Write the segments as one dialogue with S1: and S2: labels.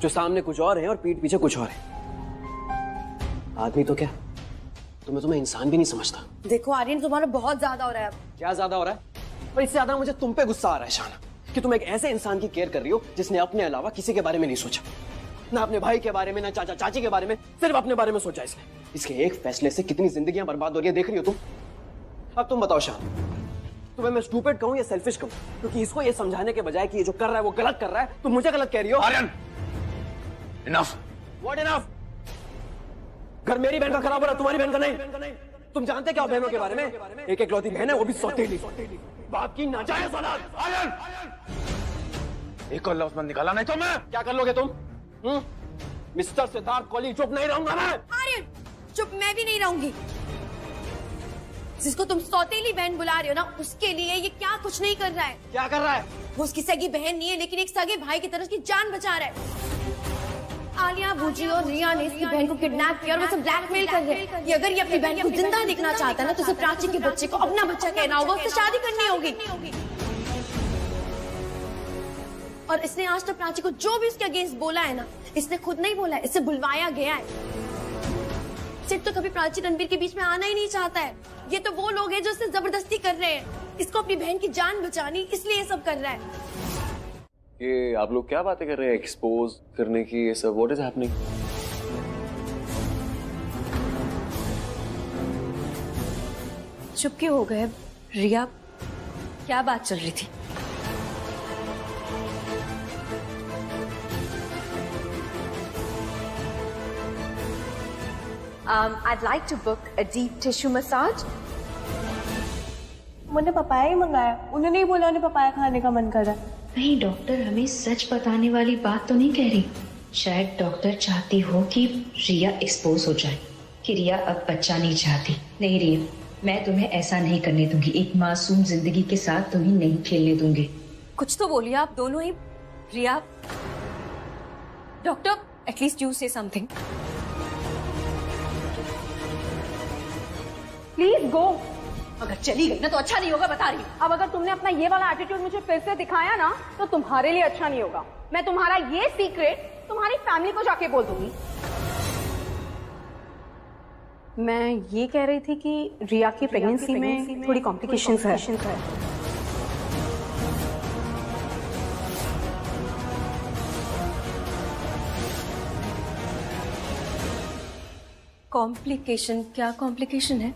S1: जो सामने कुछ और है और पीठ पीछे कुछ और है। आदमी तो क्या, तो मैं तुम्हें इंसान भी नहीं समझता।
S2: देखो आर्यन, तुम्हारा बहुत ज्यादा हो रहा है अब।
S1: क्या ज्यादा हो रहा है? और इससे ज्यादा मुझे तुम पे गुस्सा आ रहा है शाना, कि तुम एक ऐसे इंसान की केयर कर रही हो जिसने अपने अलावा किसी के बारे में नहीं सोचा, ना अपने भाई के बारे में, ना चाचा चाची के बारे में, सिर्फ अपने बारे में सोचा इसने। इसके एक फैसले से कितनी जिंदगियां बर्बाद हो रही है, देख रही हो तुम। अब तुम बताओ शान, तुम्हें मैं स्टूपिड कहूं या सेल्फिश कहूं? क्योंकि इसको ये समझाने के बजाय कि ये जो कर रहा है वो गलत कर रहा है, तुम मुझे गलत कह रही हो।
S3: आर्यन, इनफ।
S1: What enough? घर मेरी बहन का खराब हो रहा, तुम्हारी बहन का नहीं। तुम जानते क्या हो बहनों के बारे में? एक एकलौती बहन है, वो भी सौतेली, बाप की नाजायज औलाद।
S3: आर्यन, एक और लफ्ज मत निकाला, नहीं तो मैं।
S1: क्या कर लोगे तुम? मिस्टर सिद्धार्थ कोहली, चुप नहीं रहूंगा मैं।
S2: आर्यन, चुप मैं भी नहीं रहूंगी। जिसको तुम सौतेली बहन बुला रहे हो ना, उसके लिए ये क्या कुछ नहीं कर रहा है।
S1: क्या कर रहा है?
S2: वो उसकी सगी बहन नहीं है, लेकिन एक सगे भाई की तरह उसकी जान बचा रहा है। आलिया भूजी और रिया ने इसकी बहन को किडनैप किया और उसे ब्लैकमेल कर रहे हैं कि अगर ये अपनी बहन को जिंदा देखना चाहता है ना, तो उसे प्राची के बच्चे को अपना बच्चा कहना होगा, उससे शादी करनी होगी। और इसने आज तक प्राची को जो भी उसके अगेंस्ट बोला है ना, इसने खुद नहीं बोला है, इससे बुलवाया गया है। सिर्फ तो कभी प्राची रणबीर के बीच में आना ही नहीं चाहता है। ये तो वो लोग हैं जो इससे जबरदस्ती कर रहे हैं। इसको अपनी बहन की जान बचानी, इसलिए ये सब कर रहा है।
S4: ये आप लोग क्या बातें कर रहे हैं एक्सपोज करने की, ये सब? What is happening?
S2: चुप क्यों हो गए रिया? क्या बात चल रही थी?
S5: I'd like to book a deep tissue massage.
S6: मैंने पपाया ही मंगाया, उन्हें नहीं बोला उन्हें पपाया खाने का मन कर रहा है।
S7: नहीं, डॉक्टर हमें सच बताने वाली बात तो नहीं कह रही। शायद डॉक्टर चाहती हो कि रिया एक्सपोज हो जाए, कि रिया अब बच्चा नहीं चाहती। नहीं रिया, मैं तुम्हें ऐसा नहीं करने दूंगी। एक मासूम जिंदगी के साथ तुम्हें नहीं खेलने दूंगी।
S2: कुछ तो बोलिए आप दोनों ही। Riya, doctor, at least you say something.
S6: Please go.
S2: अगर चली गई ना तो अच्छा नहीं होगा, बता रही हूँ।
S6: अब अगर तुमने अपना ये वाला एटीट्यूड मुझे फिर से दिखाया ना, तो तुम्हारे लिए अच्छा नहीं होगा। मैं तुम्हारा ये सीक्रेट तुम्हारी फैमिली को जाके बोल दूंगी। मैं ये कह रही थी कि रिया की प्रेगनेंसी में थोड़ी कॉम्प्लिकेशंस है।
S2: कॉम्प्लिकेशन? क्या कॉम्प्लिकेशन है?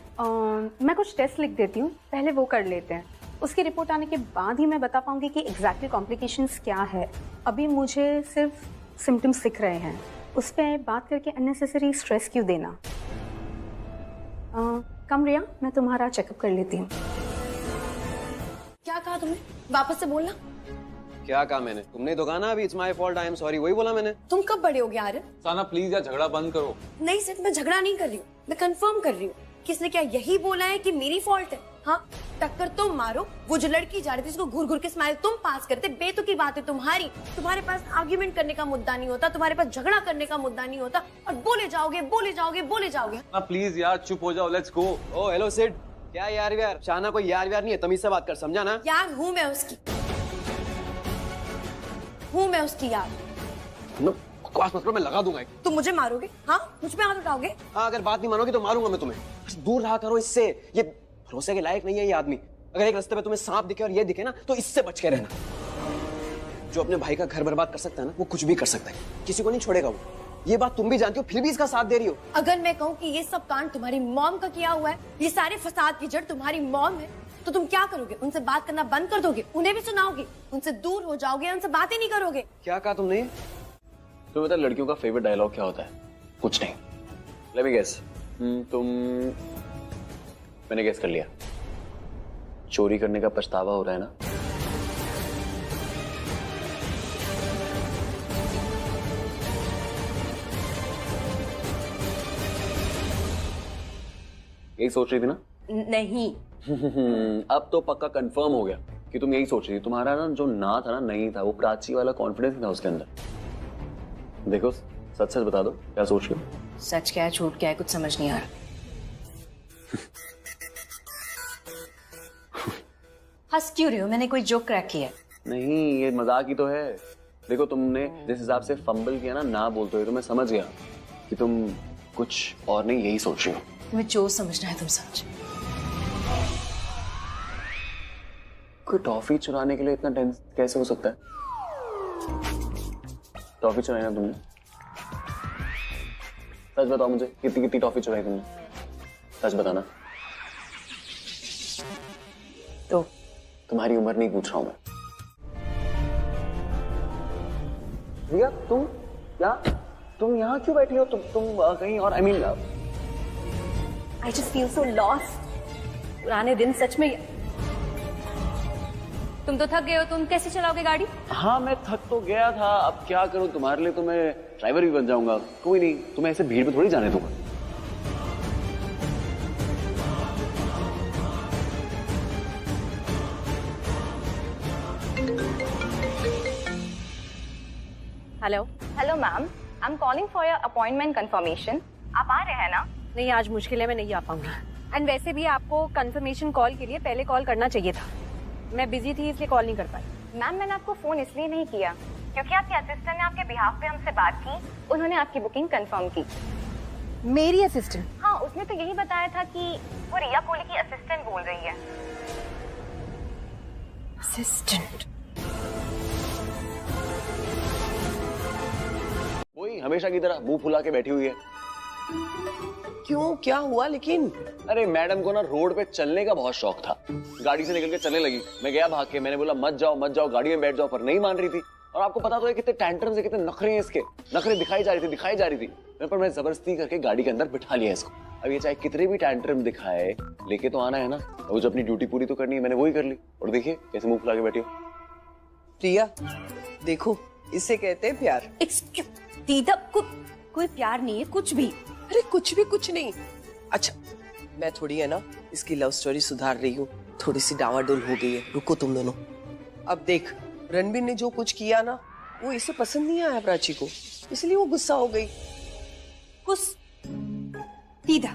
S6: मैं कुछ टेस्ट लिख देती हूँ, पहले वो कर लेते हैं। उसकी रिपोर्ट आने के बाद ही मैं बता पाऊंगी कि एग्जैक्टली कॉम्प्लिकेशंस क्या है। अभी मुझे सिर्फ सिम्टम्स दिख रहे हैं, उस पर बात करके अननेसेसरी स्ट्रेस क्यों देना। कम रिया, मैं तुम्हारा चेकअप कर लेती हूँ।
S2: क्या कहा तुमने? वापस से बोलना।
S1: क्या कहा मैंने? तुमने तो कहा ना अभी, it's my fault, I am sorry, वही बोला मैंने।
S2: तुम कब बड़े हो गए आर्यन?
S3: साना प्लीज यार, झगड़ा बंद करो।
S2: नहीं सिर्फ मैं झगड़ा नहीं कर रही हूँ, मैं कंफर्म कर रही हूँ। किसने क्या यही बोला है कि मेरी फॉल्ट है? हाँ, टक्कर तुम मारो, वो जो लड़की जा रही थी उसको घूर घूर के स्माइल तुम पास करते, बेतुकी बात है तुम्हारी। तुम्हारे पास आर्ग्यूमेंट करने का मुद्दा नहीं होता, तुम्हारे पास झगड़ा करने का मुद्दा नहीं होता, और बोले जाओगे बोले जाओगे बोले जाओगे।
S3: प्लीज यार चुप हो जाओ, let's go.
S1: Oh hello Sid, क्या यार व्यार? शाना कोई यार व्यार नहीं है, तमीज से बात कर, समझा ना?
S2: यार हूँ मैं उसकी, हूँ मैं उसकी यार।
S1: बकवास मत करो, मैं लगा दूंगा।
S2: तुम मुझे मारोगे? हाँ, मुझ पे हाथ उठाओगे?
S1: हाँ, अगर बात नहीं मानोगे तो मारूंगा मैं तुम्हें। बस दूर रहा करो इससे, ये भरोसे के लायक नहीं है ये आदमी। अगर एक रास्ते पे तुम्हें सांप दिखे और ये दिखे ना, तो इससे बच के रहना। जो अपने भाई का घर बर्बाद कर सकता है ना, वो कुछ भी कर सकता है, किसी को नहीं छोड़ेगा वो। ये बात तुम भी जानती हो, फिर भी इसका साथ दे रही हो।
S2: अगर मैं कहूँ कि ये सब कांड तुम्हारी मॉम का किया हुआ है, ये सारे फसाद की जड़ तुम्हारी मॉम है, तो तुम क्या करोगे? उनसे बात करना बंद कर दोगे, उन्हें भी सुनाओगे, उनसे दूर हो जाओगे, उनसे बातें नहीं करोगे?
S1: क्या कहा तुमने?
S4: तो बता, लड़कियों का फेवरेट डायलॉग क्या होता है? कुछ नहीं। Let me guess. मैंने गेस कर लिया। चोरी करने का पछतावा हो रहा है ना? यही सोच रही थी ना?
S2: नहीं।
S4: अब तो पक्का कंफर्म हो गया कि तुम यही सोच रही थी। तुम्हारा ना जो ना था ना, नहीं था, वो प्राची वाला कॉन्फिडेंस नहीं था उसके अंदर। देखो, सच सच बता दो, क्या सोच रही हो?
S2: सच क्या है झूठ क्या है कुछ समझ नहीं आ रहा। हंस क्यों रहे हो? मैंने कोई जोक क्रैक किया?
S4: नहीं, ये मजाक ही तो है। देखो तुमने जिस हिसाब से फंबल किया ना बोलते हुए, तो मैं समझ गया कि तुम कुछ और नहीं यही सोच रही हो।
S2: तुम्हें जो समझना है तुम समझ।
S4: कोई टॉफी चुराने के लिए इतना टेंस कैसे हो सकता है? टॉफी चुराई ना तुमने? सच बताओ मुझे, कितनी कितनी टॉफी चुराई तुमने? सच बताना।
S2: तो
S4: तुम्हारी उम्र नहीं पूछ रहा हूं मैं। रिया तुम यहाँ क्यों बैठी हो? तुम कहीं और, I mean
S2: I just feel so lost. पुराने दिन सच में। तुम तो थक गए हो, तुम कैसे चलाओगे गाड़ी?
S4: हाँ मैं थक तो गया था, अब क्या करूं, तुम्हारे लिए तो मैं ड्राइवर भी बन जाऊंगा। कोई नहीं, तुम्हें ऐसे भीड़ में थोड़ी जाने दूंगा।
S5: Hello ma'am, I am calling for your appointment confirmation. आप आ रहे हैं ना?
S6: नहीं, आज मुश्किल है, मैं नहीं आ पाऊंगा। एंड वैसे भी आपको कंफर्मेशन कॉल के लिए पहले कॉल करना चाहिए था। मैं बिजी थी इसलिए कॉल नहीं कर पाई।
S5: मैम मैंने आपको फोन इसलिए नहीं किया क्योंकि आपके असिस्टेंट ने आपके बिहाफ पे हमसे बात की, उन्होंने आपकी बुकिंग कंफर्म की।
S6: मेरी असिस्टेंट?
S5: हाँ, उसने तो यही बताया था कि वो रिया कोहली की असिस्टेंट बोल रही है।
S2: असिस्टेंट?
S4: वही हमेशा की तरह मुंह फुला के बैठी हुई है।
S1: क्यों, क्या हुआ लेकिन?
S4: अरे मैडम को ना रोड पे चलने का बहुत शौक था, गाड़ी से निकल के चलने लगी। मैं गया भाग के, मैंने बोला मत जाओ गाड़ी में बैठ जाओ, पर नहीं मान रही थी। और आपको पता तो है कितने टैंट्रम्स है, कितने नखरे हैं इसके। नखरे दिखाई जा रही थी। पर मैं जबरदस्ती करके गाड़ी के अंदर बिठा लिया इसको। अब ये चाहे कितने भी टैंट्रम दिखाए, लेके तो आना है ना। वो जो अपनी ड्यूटी पूरी तो करनी है, मैंने वही कर ली। और देखिए कैसे मुंह फुला के बैठी हो।
S1: प्रिया देखो, इसे कहते हैं प्यार।
S2: दीदा, कोई प्यार नहीं है, कुछ भी।
S1: अरे कुछ भी कुछ नहीं। अच्छा, मैं थोड़ी है ना इसकी लव स्टोरी सुधार रही हूँ, थोड़ी सी डावाडोल हो गई है। रुको तुम दोनों। अब देख, रणबीर ने जो कुछ किया ना, वो इसे पसंद नहीं आया प्राची को, इसलिए वो गुस्सा हो गई।
S2: दीदा,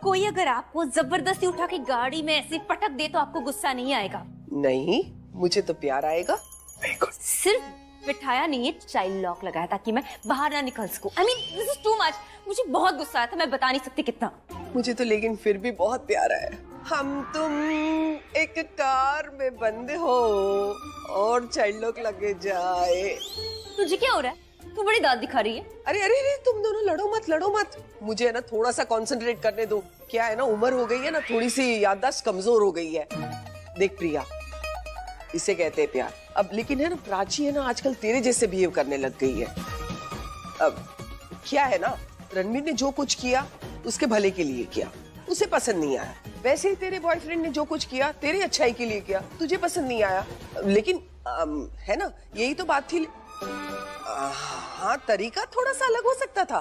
S2: कोई अगर आपको जबरदस्ती उठा के गाड़ी में ऐसे पटक दे तो आपको गुस्सा नहीं आएगा?
S1: नहीं, मुझे तो प्यार आएगा।
S2: सिर्फ बिठाया नहीं है, चाइल्ड लॉक लगाया ताकि मैं बाहर ना निकल सकूं। I mean, this is too much। मुझे बहुत गुस्सा आया था, मैं बता नहीं सकती कितना।
S1: मुझे तो लेकिन फिर भी बहुत प्यार आया। हम तुम एक कार में बंद हो और चाइल्ड लॉक लगे जाए।
S2: तुझे क्या हो रहा है? तू बड़ी दाद दिखा रही है।
S1: अरे तुम दोनों लड़ो मत। मुझे ना थोड़ा सा कंसंट्रेट करने दो। क्या है ना, उम्र हो गई है ना, थोड़ी सी याददाश्त कमजोर हो गई है। देख प्रिया, इसे कहते हैं प्यार। अब लेकिन है ना, प्राची है ना आजकल तेरे जैसे बिहेव करने लग गई है। अब क्या है ना, रणबीर ने जो कुछ किया उसके भले के लिए किया, उसे पसंद नहीं आया। वैसे ही तेरे बॉयफ्रेंड ने जो कुछ किया तेरे अच्छाई के लिए किया, तुझे पसंद नहीं आया। लेकिन है ना, यही तो बात थी। हाँ, तरीका थोड़ा सा अलग हो सकता था।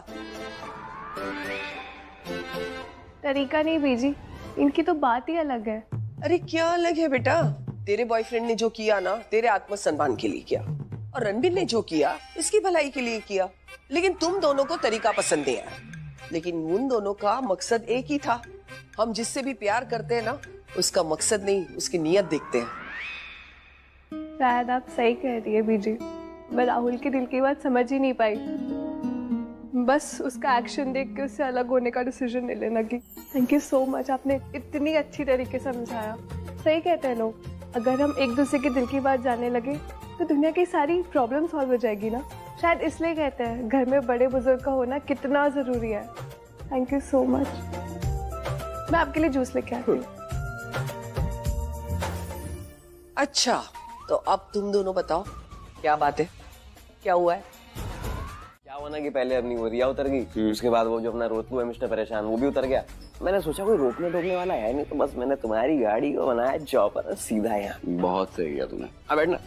S6: तरीका नहीं बीजी, इनकी तो बात ही अलग है।
S1: अरे क्या अलग है बेटा? तेरे बॉयफ्रेंड ने जो किया ना, तेरे आत्मसम्मान के लिए किया, और रणबीर ने जो किया इसकी भलाई के लिए किया। लेकिन तुम दोनों को तरीका पसंद नहीं आया, लेकिन उन दोनों का मकसद एक ही था। हम जिससे भी प्यार करते हैं ना, उसका मकसद नहीं, उसकी नीयत देखते हैं।
S6: शायद आप सही कह रही है बीजी, मैं राहुल के दिल की बात समझ ही नहीं पाई। बस उसका एक्शन देख के उससे अलग होने का डिसीजन ले लेना की। थैंक यू सो मच, आपने इतनी अच्छी तरीके से समझाया। सही कहते हैं लोग, अगर हम एक दूसरे के दिल की बात जानने लगे तो दुनिया की सारी प्रॉब्लम सॉल्व हो जाएगी ना। शायद इसलिए कहते हैं घर में बड़े बुजुर्ग का होना कितना जरूरी है। Thank you so much. मैं आपके लिए जूस लेके आती हूँ।
S1: अच्छा, तो अब तुम दोनों बताओ क्या बात है, क्या हुआ है?
S8: क्या हुआ ना कि पहले अपनी वो रिया उतर गई, उसके बाद वो जो अपना रोतू है मिस्टर परेशान, वो भी उतर गया। मैंने सोचा कोई रोकने टोकने वाला है नहीं, तो बस मैंने तुम्हारी गाड़ी को बनाया चौपर सीधा यहाँ।
S4: बहुत सही किया तुमने।
S8: अब बैठना।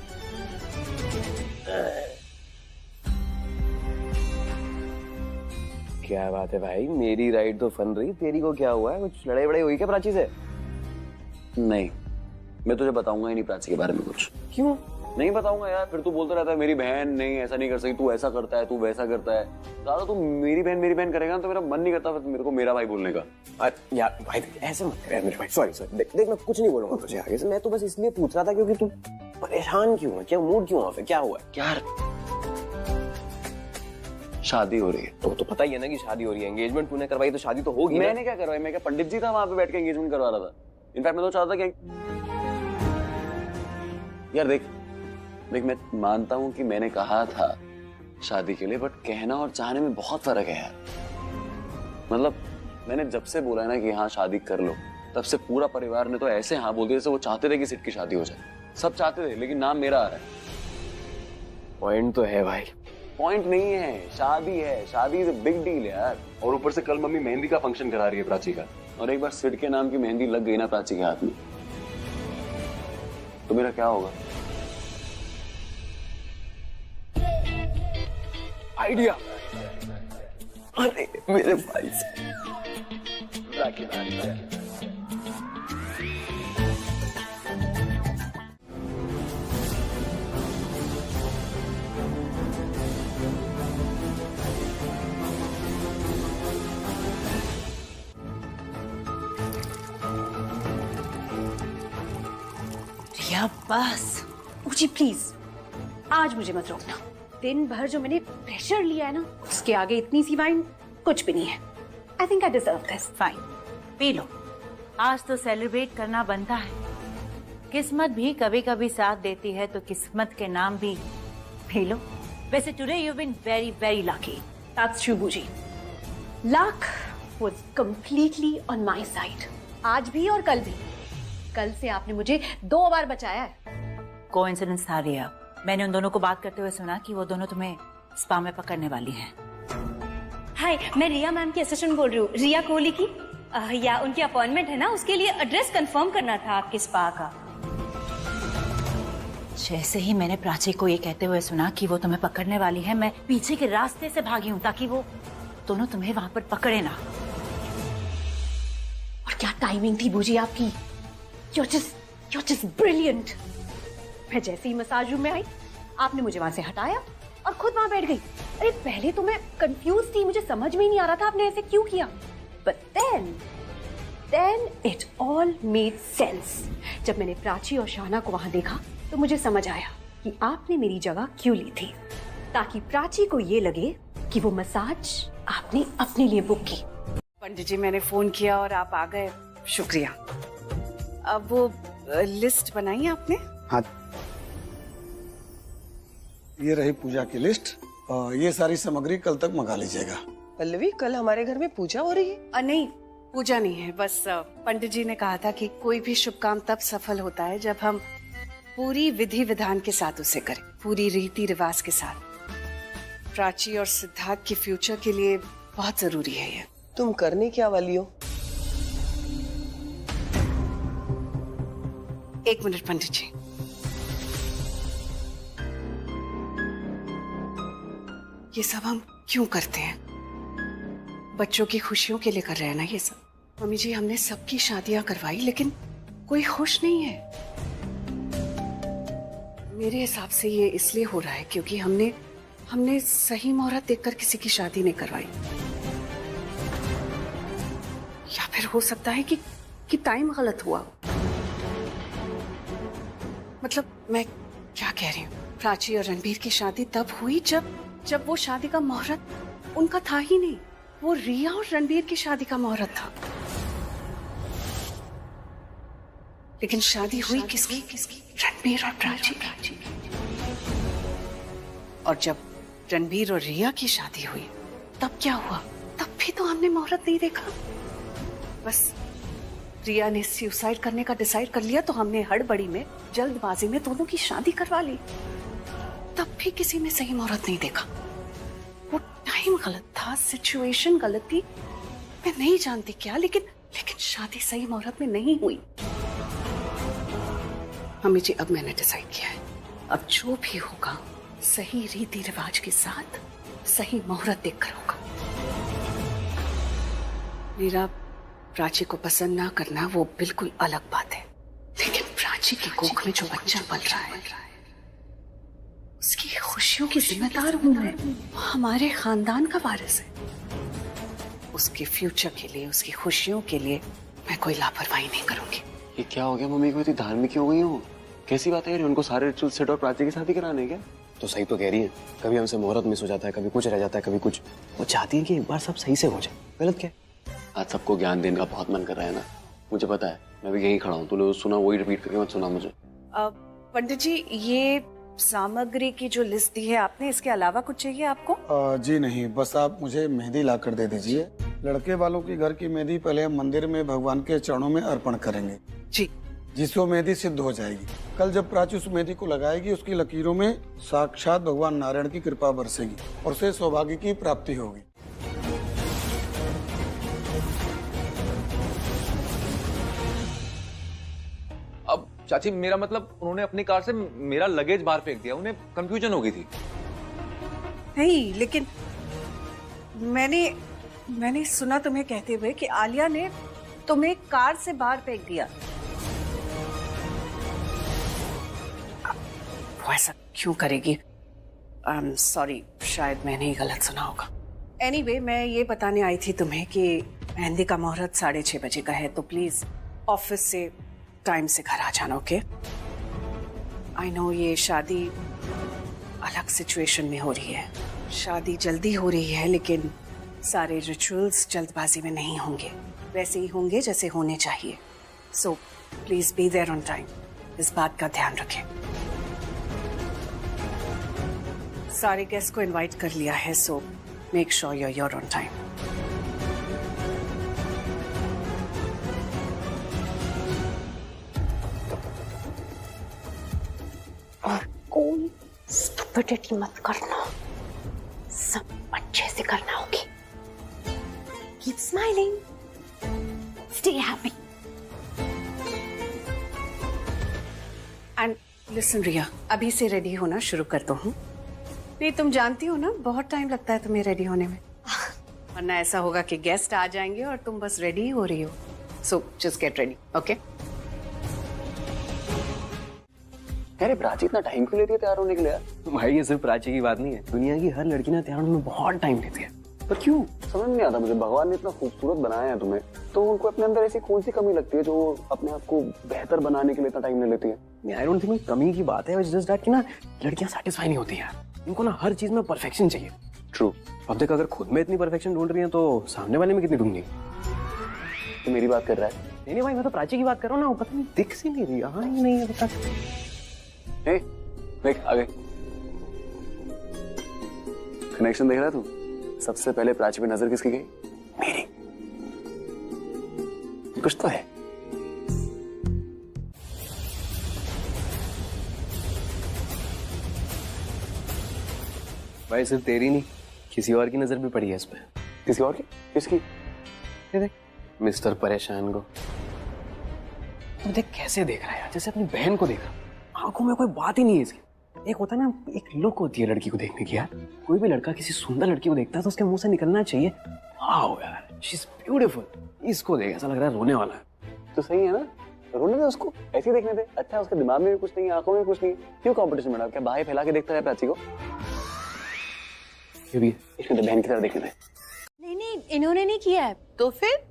S8: क्या बात है भाई, मेरी राइड तो फन रही, तेरी को क्या हुआ है? कुछ लड़ाई वड़ाई हुई क्या प्राची से?
S4: नहीं, मैं तुझे बताऊंगा ही नहीं प्राची के बारे में कुछ।
S8: क्यों
S4: नहीं बताऊंगा यार, फिर तू बोलता रहता है मेरी बहन नहीं ऐसा नहीं कर सकती, तू ऐसा करता है, तू वैसा करता है। ज्यादा तू मेरी बहन करेगा ना तो मेरा मन नहीं करता मेरे को मेरा भाई बोलने का।
S8: अरे यार भाई ऐसे मत कर यार मेरे भाई, सॉरी देख मैं कुछ नहीं बोलूंगा तुझे आगे से। मैं तो बस इसलिए पूछ रहा था क्योंकि तू परेशान क्यों है, क्या मूड क्यों ऑफ है, क्या हुआ है?
S4: यार शादी हो रही है।
S8: तो पता ही है ना कि शादी हो रही है। एंगेजमेंट तूने करवाई तो शादी तो होगी ना।
S4: मैंने क्या करवाई? मैं क्या पंडित जी था वहां पे बैठ के एंगेजमेंट करवा रहा था? इनफैक्ट मैं तो चाहता कि यार देख मैं मानता हूं कि मैंने कहा था शादी के लिए, बट कहना और चाहने में बहुत फर्क है यार। मतलब मैंने जब से बोला है ना कि हाँ शादी कर लो, तब से पूरा परिवार ने तो ऐसे हाँ बोल दिया जैसे वो चाहते थे कि सिट की शादी हो जाए। सब चाहते थे, लेकिन नाम मेरा आ रहा है।
S8: पॉइंट तो है भाई।
S4: पॉइंट नहीं है, शादी है। शादी इज अ बिग डील यार। और ऊपर से कल मम्मी मेहंदी का फंक्शन करा रही है प्राची का, और एक बार सिट के नाम की मेहंदी लग गई ना प्राची के हाथ में, तो मेरा क्या होगा?
S8: आइडिया। अरे मेरे भाई से
S6: रिया बस। जी प्लीज आज मुझे मत रोकना। दिन भर जो मैंने प्रेशर लिया है ना, उसके आगे इतनी सी वाइन कुछ भी नहीं है। I think I deserve this.
S9: Fine, पी लो। आज तो सेलिब्रेट करना बनता है। किस्मत भी कभी कभी साथ देती है, तो किस्मत के नाम भी पी लो। वैसे today you been very very lucky.
S6: That's true बूजी। Luck was completely on my side, आज भी और कल भी। कल से आपने मुझे 2 बार बचाया है।
S9: कोइंसिडेंस था रिया। मैंने उन दोनों को बात करते हुए सुना कि वो दोनों तुम्हें स्पा में पकड़ने वाली हैं।
S2: हाय, मैं रिया मैम की असिस्टेंट बोल रही हूँ, रिया कोहली की। या उनकी अपॉइंटमेंट है ना, उसके लिए एड्रेस कंफर्म करना था आपके स्पा का।
S9: जैसे ही मैंने प्राची को ये कहते हुए सुना कि वो तुम्हें पकड़ने वाली है, मैं पीछे के रास्ते से भागी हूँ ताकि वो दोनों तुम्हें वहां पर पकड़े ना।
S6: और क्या टाइमिंग थी बूजी आपकी। You're just brilliant। मैं जैसे ही मसाज रूम में आई, आपने मुझे वहां से हटाया और खुद वहां बैठ गई। अरे पहले तो मैं कंफ्यूज थी, मुझे समझ में ही नहीं आ रहा था आपने ऐसे क्यों किया। But then it all made sense। जब मैंने प्राची और शाना को वहां देखा तो मुझे समझ आया कि आपने मेरी जगह क्यों ली थी, ताकि प्राची को ये लगे कि वो मसाज आपने अपने लिए बुक की।
S10: पंडित जी मैंने फोन किया और आप आ गए, शुक्रिया। अब वो लिस्ट बनाई आपने?
S11: हाँ, ये रही पूजा की लिस्ट। ये सारी सामग्री कल तक मंगा लीजिएगा।
S12: पल्लवी, कल हमारे घर में पूजा हो रही है?
S10: नहीं, पूजा नहीं है। बस पंडित जी ने कहा था कि कोई भी शुभ काम तब सफल होता है जब हम पूरी विधि विधान के साथ उसे करें, पूरी रीति रिवाज के साथ। प्राची और सिद्धार्थ के फ्यूचर के लिए बहुत जरूरी है ये।
S12: तुम करने क्या वाली हो?
S10: 1 मिनट पंडित जी। ये सब हम क्यों करते हैं? बच्चों की खुशियों के लिए कर रहे हैं ना ये सब। मम्मी जी, हमने सबकी शादियां करवाई लेकिन कोई खुश नहीं है। मेरे हिसाब से ये इसलिए हो रहा है क्योंकि हमने सही मुहूर्त देखकर किसी की शादी नहीं करवाई। या फिर हो सकता है कि टाइम गलत हुआ। मतलब मैं क्या कह रही हूँ, प्राची और रणबीर की शादी तब हुई जब वो शादी का मुहूर्त उनका था ही नहीं। वो रिया और रणबीर की शादी का मुहूर्त था। लेकिन शादी हुई किसकी? रणबीर और प्राची। और जब रणबीर और रिया की शादी हुई तब क्या हुआ? तब भी तो हमने मुहूर्त नहीं देखा। बस रिया ने सुसाइड करने का डिसाइड कर लिया तो हमने हड़बड़ी में, जल्दबाजी में दोनों की शादी करवा ली। तब भी किसी ने सही मुहूर्त नहीं देखा। वो टाइम गलत था, सिचुएशन गलत थी, मैं नहीं जानती क्या, लेकिन शादी सही मुहूर्त में नहीं हुई। मम्मी जी, अब मैंने डिसाइड किया है, अब जो भी होगा सही रीति रिवाज के साथ सही मुहूर्त देखकर होगा। मेरा प्राची को पसंद ना करना वो बिल्कुल अलग बात है, लेकिन प्राची की कोख में जो बच्चा पल रहा है उसकी खुशियों की जिम्मेदार हूं मैं। हमारे खानदान का वारिस है। उसके फ्यूचर के लिए, उसकी खुशियों के लिए मैं कोई लापरवाही नहीं करूंगी।
S4: ये क्या हो गया मम्मी को? इतनी धार्मिक क्यों हो गई हो? कैसी बात है? उनको सारे रिचुअल सेट और प्राची की शादी कराने क्या?
S1: तो सही तो कह रही है, कभी हमसे मुहूर्त मिस हो जाता है, कभी कुछ रह जाता है, कभी कुछ। वो चाहती है कि एक बार सब सही से हो जाए। गलत क्या है?
S4: आज सबको ज्ञान देने का बहुत मन कर रहा है ना, मुझे पता है, मैं भी यही खड़ा हूँ। तूने सुना वही रिपीट करके मत सुना मुझे।
S10: पंडित जी, ये सामग्री की जो लिस्ट दी है आपने, इसके अलावा कुछ चाहिए आपको?
S11: जी नहीं, बस आप मुझे मेहंदी ला कर दे दीजिए। लड़के वालों की घर की मेहंदी पहले हम मंदिर में भगवान के चरणों में अर्पण करेंगे
S10: जी,
S11: जिससे वो मेहंदी सिद्ध हो जाएगी। कल जब प्राची उस मेहंदी को लगाएगी, उसकी लकीरों में साक्षात भगवान नारायण की कृपा बरसेगी और उसे सौभाग्य की प्राप्ति होगी।
S3: अब चाची, मेरा मतलब उन्होंने अपनी कार से मेरा लगेज बाहर फेंक दिया, उन्हें कंफ्यूजन हो गई थी।
S10: नहीं, लेकिन मैंने सुना तुम्हें कहते हुए कि आलिया ने तुम्हें कार से बाहर फेंक दिया। वो ऐसा क्यों करेगी? सॉरी, शायद मैंने ही गलत सुना होगा। एनीवे, मैं ये बताने आई थी तुम्हें कि मेहंदी का मुहूर्त 6:30 बजे का है, तो प्लीज ऑफिस से टाइम से घर आ जाना, ओके? आई नो ये शादी अलग सिचुएशन में हो रही है, शादी जल्दी हो रही है, लेकिन सारे रिचुअल्स जल्दबाजी में नहीं होंगे, वैसे ही होंगे जैसे होने चाहिए। So please be there on time, इस बात का ध्यान रखें। सारे गेस्ट को इनवाइट कर लिया है, so make sure you're on time.
S6: और कोई स्टुपिडिटी मत करना, सब अच्छे से करना होगी। Keep smiling, stay happy.
S10: And listen Riya, अभी से रेडी होना शुरू कर दो हूँ। नहीं, तुम जानती हो ना, बहुत टाइम लगता है तुम्हें रेडी होने में, वरना ऐसा होगा कि गेस्ट आ जाएंगे और तुम बस रेडी ही हो रही हो। So just get ready, okay?
S4: अरे प्राची इतना टाइम क्यों लेती है तैयार होने के लिए यार?
S1: भाई ये सिर्फ प्राची की बात नहीं है, दुनिया की हर लड़की ना तैयार होने में बहुत टाइम लेती है।
S4: पर क्यों समझ नहीं आता मुझे। भगवान ने इतना खूबसूरत बनाया है तुम्हें, तो उनको अपने अंदर ऐसी कौन सी कमी लगती है जो अपने आप को बेहतर बनाने के लिए इतना टाइम ले लेती है?
S1: आई डोंट थिंक कमी की बात है, जस्ट दैट कि ना लड़कियां सेटिस्फाई नहीं होती यार, इनको ना हर चीज में परफेक्शन चाहिए।
S4: ट्रू।
S1: अब देख, अगर खुद में इतनी परफेक्शन ढूंढ रही है तो सामने वाले में कितनी ढूंढनी?
S4: तो मेरी बात कर रहा है?
S1: नहीं भाई, मैं तो प्राची की बात कर रहा हूँ ना, वो पता नहीं दिख सी नहीं रही, हाँ ही नहीं है बता।
S4: देख आगे कनेक्शन देख रहा है तू? सबसे पहले प्राची पे नजर किसकी गई? मेरी। कुछ तो है।
S1: भाई सिर्फ तेरी नहीं, किसी और की नजर भी पड़ी है इस पे।
S4: किसी और की? किसकी?
S1: ये देख, मिस्टर परेशान को तो देख कैसे देख रहा है यार, जैसे अपनी बहन को देख रहा। आंखों में कोई बात ही नहीं है इसकी। एक होता है ना, एक लुक होती है लड़की को देखने की यार। कोई भी लड़का किसी सुंदर लड़की को देखता है तो उसके मुंह से निकलना चाहिए, वाओ यार शी इज ब्यूटीफुल। इसको देख ऐसा लग रहा है रोने वाला है।
S4: तो सही है ना, रोने दे उसको, ऐसे ही देखने दे। अच्छा, उसके दिमाग में भी कुछ नहीं है, आंखों में भी कुछ नहीं है, क्यों कंपटीशन में डाल? क्या बाहें फैला के देखता है प्राची को? ये भी इसमें तो बहन की तरह देखने दे।
S2: नहीं, इन्होंने नहीं किया है।
S10: तो फिर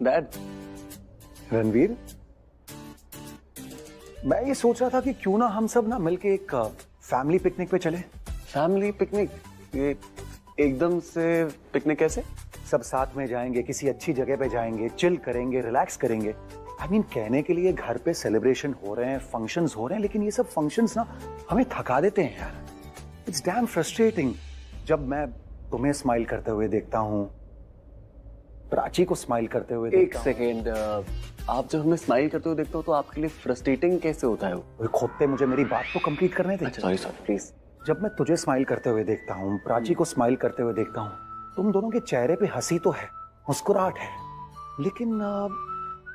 S4: डैड।
S13: रणवीर, मैं ये सोच रहा था कि क्यों ना हम सब ना मिलके एक फैमिली पिकनिक पे चले।
S4: Family picnic? ये एकदम से पिकनिक कैसे?
S13: सब साथ में जाएंगे, किसी अच्छी जगह पे जाएंगे, चिल करेंगे, रिलैक्स करेंगे। आई मीन कहने के लिए घर पे सेलिब्रेशन हो रहे हैं, फंक्शंस हो रहे हैं, लेकिन ये सब फंक्शंस ना हमें थका देते हैं यार। इट्स डैम फ्रस्ट्रेटिंग जब मैं तुम्हें स्माइल करते हुए देखता हूँ, प्राची को स्माइल करते हुए
S4: देखता हूँ। एक सेकेंड, आप जब हमें स्माइल करते हुए देखते हो तो आपके लिए फ्रस्ट्रेटिंग कैसे होता है? वो
S13: खोते, मुझे मेरी बात तो कंप्लीट करने दे।
S4: Sorry please.
S13: जब मैं तुझे स्माइल करते हुए देखता हूँ, प्राची को स्माइल करते हुए देखता हूँ, तुम दोनों के चेहरे पे हंसी तो है, मुस्कुराहट है, लेकिन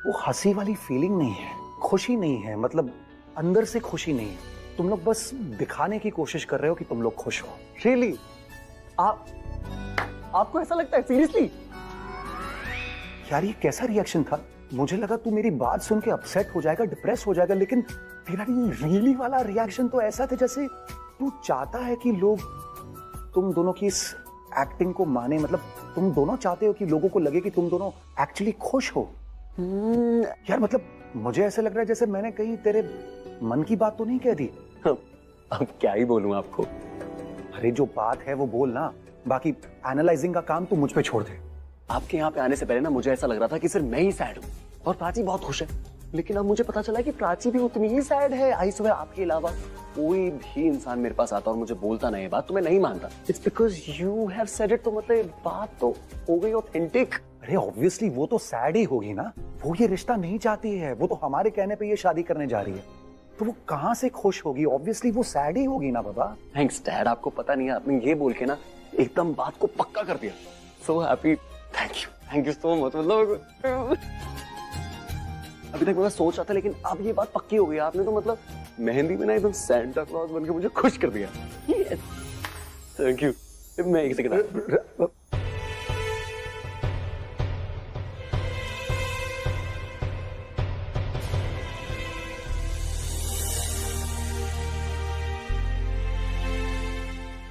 S13: वो हंसी वाली फीलिंग नहीं है, खुशी नहीं है, मतलब अंदर से खुशी नहीं है। तुम लोग बस दिखाने की कोशिश कर रहे हो कि तुम लोग खुश हो।
S4: रियली? आपको ऐसा लगता है? सीरियसली?
S13: यार ये कैसा रिएक्शन था? मुझे लगा तू मेरी बात सुन के अपसेट हो जाएगा, डिप्रेस हो जाएगा, लेकिन तेरा ये रियली वाला रिएक्शन तो ऐसा था जैसे तू चाहता है कि लोग तुम दोनों की इस एक्टिंग को माने, मतलब तुम दोनों चाहते हो कि लोगों को लगे कि तुम दोनों एक्चुअली खुश हो। यार मतलब मुझे ऐसा लग रहा है जैसे मैंने कहीं तेरे मन की बात तो नहीं कह दी।
S4: अब क्या ही बोलूं आपको।
S13: अरे जो बात है वो बोल ना, बाकी एनालाइजिंग का काम तू मुझ पे छोड़ दे।
S4: आपके यहाँ पे आने से पहले ना मुझे ऐसा लग रहा था कि सिर्फ मैं ही सैड हूँ और प्राची बहुत खुश है, लेकिन अब मुझे पता चला कि प्राची भी उतनी ही सैड है। आई स्वेयर आपके अलावा कोई भी इंसान मेरे पास आता और मुझे बोलता ना ये बात तो मैं नहीं मानता। It's because you have said it, तो मतलब बात तो हो गई ऑथेंटिक।
S13: अरे ऑब्वियसली वो तो सैड ही होगी ना, वो ये रिश्ता नहीं चाहती है, वो तो हमारे कहने पे ये शादी करने जा रही है, तो वो कहाँ से खुश होगी? ऑब्वियसली वो सैड ही होगी ना बाबा।
S4: थैंक्स डैड, आपको पता नहीं है, आपने ये बोल के ना एकदम बात को पक्का कर दिया। So happy, thank you so much. मतलब अभी तक मैं सोच रहा था, लेकिन अब ये बात पक्की हो गई। आपने तो मतलब मेहंदी में ना एकदम सैंटा क्लॉज बनके मुझे खुश कर दिया। Thank you. मैं एक सेकंड,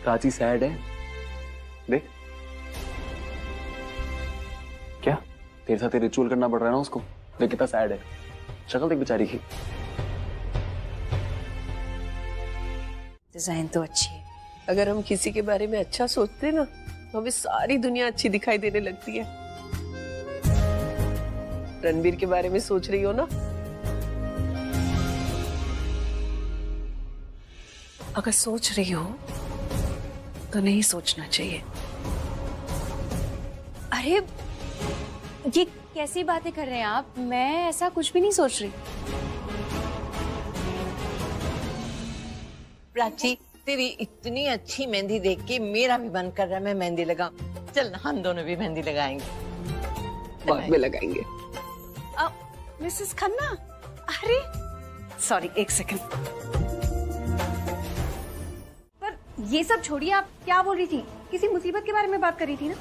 S4: प्राची सैड है, देख क्या तेरे साथ रिचुअल करना पड़ रहा है ना उसको, देख कितना सैड है, शक्ल देख बेचारी की।
S12: डिजाइन तो अच्छी है। अगर हम किसी के बारे में अच्छा सोचते ना तो हमें सारी दुनिया अच्छी दिखाई देने लगती है। रणबीर के बारे में सोच रही हो ना? अगर सोच रही हो तो नहीं सोचना चाहिए।
S2: अरे ये कैसी बातें कर रहे हैं आप? मैं ऐसा कुछ भी नहीं सोच रही।
S14: प्राची, तेरी इतनी अच्छी मेहंदी देख के मेरा भी मन कर रहा है मैं मेहंदी लगाऊं। चल ना, हम दोनों भी मेहंदी लगाएंगे।
S12: बाद में लगाएंगे।
S10: मिसेस खन्ना, अरे सॉरी, एक सेकंड।
S6: पर ये सब छोड़िए, आप क्या बोल रही थी? किसी मुसीबत के बारे में बात कर रही थी ना?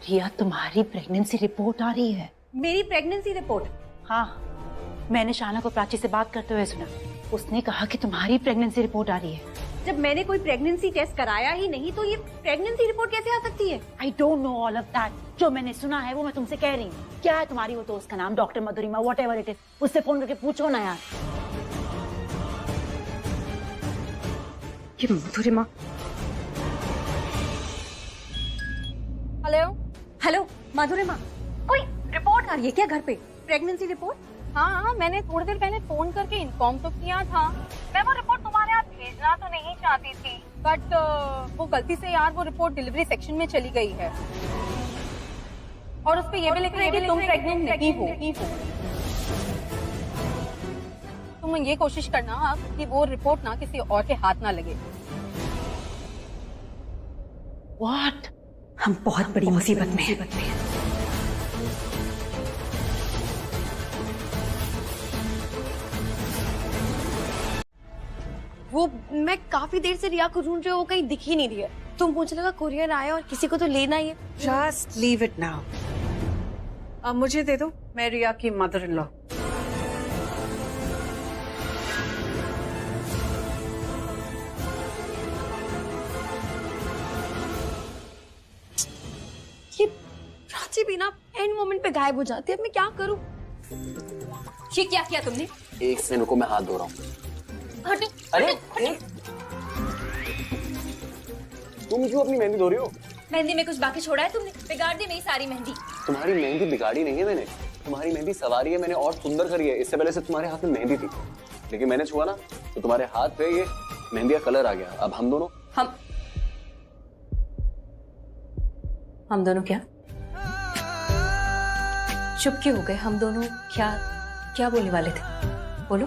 S9: रिया, तुम्हारी प्रेगनेंसी रिपोर्ट आ रही है।
S6: मेरी प्रेगनेंसी रिपोर्ट?
S9: हाँ, मैंने शाना को प्राची से बात करते हुए सुना। उसने कहा कि तुम्हारी प्रेगनेंसी रिपोर्ट आ रही है।
S6: जब मैंने कोई प्रेगनेंसी टेस्ट कराया ही नहीं तो ये प्रेगनेंसी रिपोर्ट कैसे आ सकती है?
S9: I don't know all of that. जो मैंने सुना है वो मैं तुमसे कह रही हूँ। क्या है तुम्हारी वो दोस्त का नाम? Doctor Madhurima, what ever it is. उससे फोन करके पूछो ना यार।
S6: ये मधुरिमा। हेलो हेलो मधुरिमा, कोई रिपोर्ट आ रही है क्या घर पे? Pregnancy report?
S5: हाँ, मैंने थोड़ी देर पहले फोन करके इन्फॉर्म तो किया था। मैं वो रिपोर्ट तुम्हारे यहाँ भेजना तो नहीं चाहती थी, बट वो गलती से यार वो रिपोर्ट डिलीवरी सेक्शन में चली गई है और उस पे ये भी लिखा है कि तुम प्रेग्नेंट नहीं हो। तुम ये कोशिश करना कि वो रिपोर्ट ना किसी और के हाथ ना लगे।
S9: व्हाट?
S6: हम बहुत बड़ी मुसीबत में हैं।
S2: वो मैं काफी देर से रिया को ढूंढ रही हूँ, वो कहीं दिख ही नहीं रही है। तो मुझे लगा कुरियर आया और किसी को तो लेना ही है।
S10: Just leave it now. अब मुझे दे दो, मैं रिया की मदर इन लॉ।
S2: ये प्राची भी ना एंड मोमेंट पे गायब हो जाती है। अब मैं क्या करूं? ये क्या किया तुमने?
S4: एक सेकंड को मैं हाथ धो रहा हूँ। अरे तुम क्यों अपनी मेहंदी धो रही हो?
S2: मेहंदी में कुछ बाकी छोड़ा है तुमने? बिगाड़ दी मेरी सारी मेहंदी।
S4: तुम्हारी मेहंदी बिगाड़ी नहीं है मैंने, तुम्हारी मेहंदी सवारी है मैंने और सुंदर करी है। इससे पहले से तुम्हारे हाथ में मेहंदी थी, लेकिन मैंने छुआ ना तो तुम्हारे हाथ पे ये मेहंदी का कलर आ गया। अब हम दोनों
S2: क्या चुप क्यों हो गए? हम दोनों क्या बोलने वाले थे? बोलो।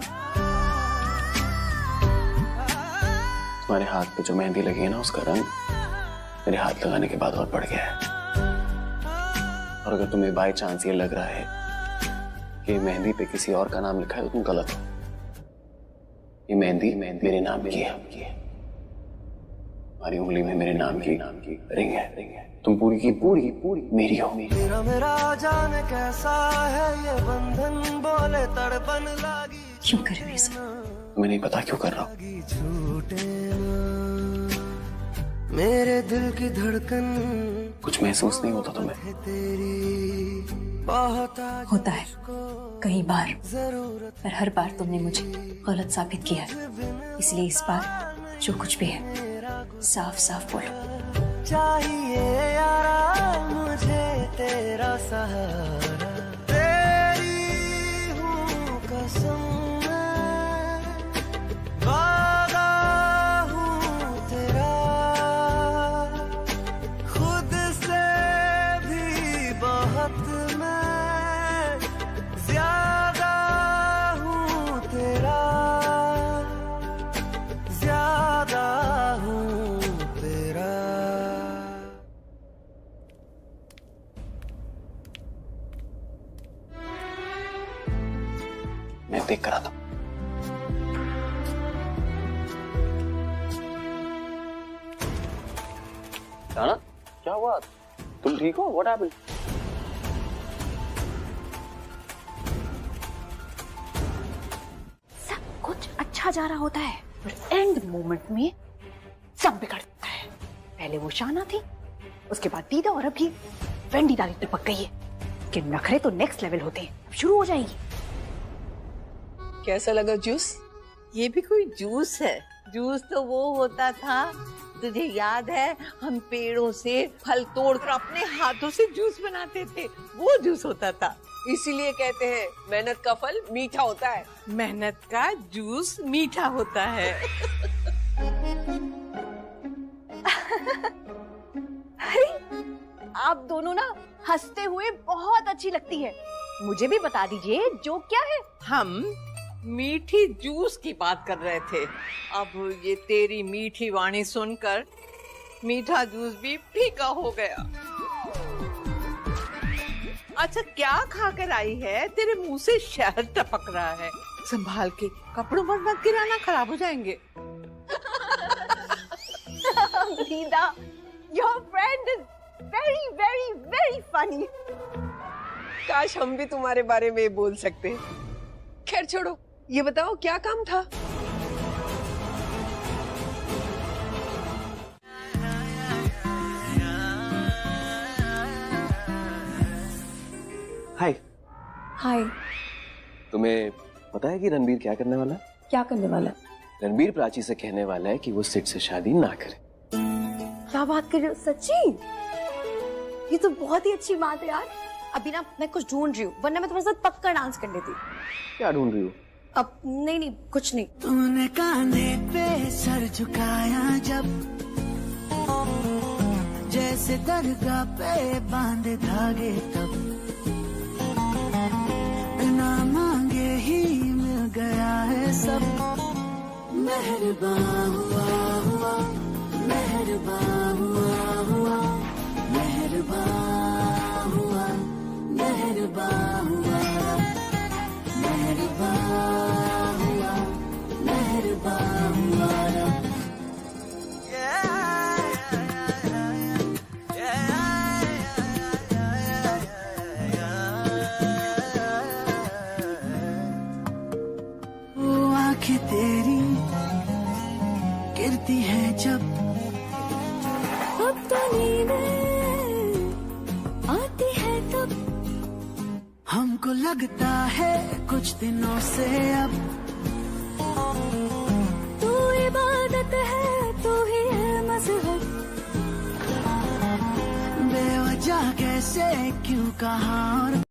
S4: तुम्हारे हाथ पे जो मेहंदी लगी है ना, उसका रंग मेरे हाथ लगाने के बाद और बढ़ गया है। और अगर तुम्हें बाय चांस ये लग रहा है कि मेहंदी पे किसी और का नाम लिखा है तो तुम गलत हो। ये मेहंदी मेरे नाम की है। हमारी उंगली में मेरे नाम की रिंग है। तुम पूरी की पूरी मेरी हो।
S15: मेरा जान कैसा है ये बंधन, बोले तड़पन लागी।
S2: क्यों कर रहे हो ऐसा?
S4: तुम्हें नहीं पता क्यों कर रहा हूँ।
S15: मेरे दिल की धड़कन
S1: कुछ महसूस नहीं होता तुम्हें?
S15: तेरी बहुत
S6: होता है कई बार, पर हर बार तुमने मुझे गलत साबित किया है। इसलिए इस बार जो कुछ भी है साफ साफ बोलो।
S15: चाहिए यारा मुझे तेरा सहारा, तेरी हूँ कसम मैं, वादा हूँ तेरा, खुद से भी बहुत मैं ज्यादा हूँ तेरा, ज्यादा हूँ तेरा।
S1: मैं देख कर आता हूं।
S4: राना, क्या हुआ? तुम ठीक हो? What happened?
S6: सब कुछ अच्छा जा रहा होता है, पर एंड मोमेंट में सब बिगड़ जाता है। पहले वो शाना थी, उसके बाद दीदा, और अब ये वेंडी दादी टपक गई है कि नखरे तो नेक्स्ट लेवल होते हैं, अब शुरू हो जाएंगी।
S14: कैसा लगा जूस? ये भी कोई जूस है? जूस तो वो होता था, तुझे याद है हम पेड़ों से फल तोड़कर अपने हाथों से जूस बनाते थे, वो जूस होता था।
S12: इसीलिए कहते हैं मेहनत का फल मीठा होता है।
S14: मेहनत का जूस मीठा होता है।
S6: अरे आप दोनों ना हंसते हुए बहुत अच्छी लगती है, मुझे भी बता दीजिए जोक क्या है?
S14: हम मीठी जूस की बात कर रहे थे, अब ये तेरी मीठी वाणी सुनकर मीठा जूस भी फीका हो गया। अच्छा क्या खाकर आई है? तेरे मुंह से शहद टपक रहा है, संभाल के, कपड़ों पर मत गिराना, खराब हो जाएंगे।
S6: दीदा, your friend is very very very funny.
S12: काश हम भी तुम्हारे बारे में बोल सकते। खैर छोड़ो, ये बताओ क्या काम था?
S1: हाय।
S2: हाय।
S1: तुम्हें पता है कि रणबीर क्या करने वाला है?
S2: क्या करने वाला है?
S1: रणबीर प्राची से कहने वाला है कि वो सिड से शादी ना करे।
S2: क्या बात कर रहे हो? सच्ची? ये तो बहुत ही अच्छी बात है यार। अभी ना मैं कुछ ढूंढ रही हूँ, वरना मैं तुम्हारे साथ पक्का डांस कर लेती।
S1: क्या ढूंढ रही हो?
S2: अब नहीं कुछ नहीं।
S15: तूने कांधे पे सर झुकाया जब, जैसे दरगाह पे बांधे धागे तब, बिना मांगे ही मिल गया है सब। मेहरबान हुआ हुआ, मेहरबान हुआ हुआ, मेहरबान हुआ, मेहरबान हुआ, मेहरबान हुआ, मेहरबान हुआ। वो आंखें तेरी गिरती है जब, अब तो नींदें आती है तब, हमको लगता है कुछ दिनों से अब, तू इबादत है, तू ही है मज़हब, बेवजह कैसे क्यों कहा और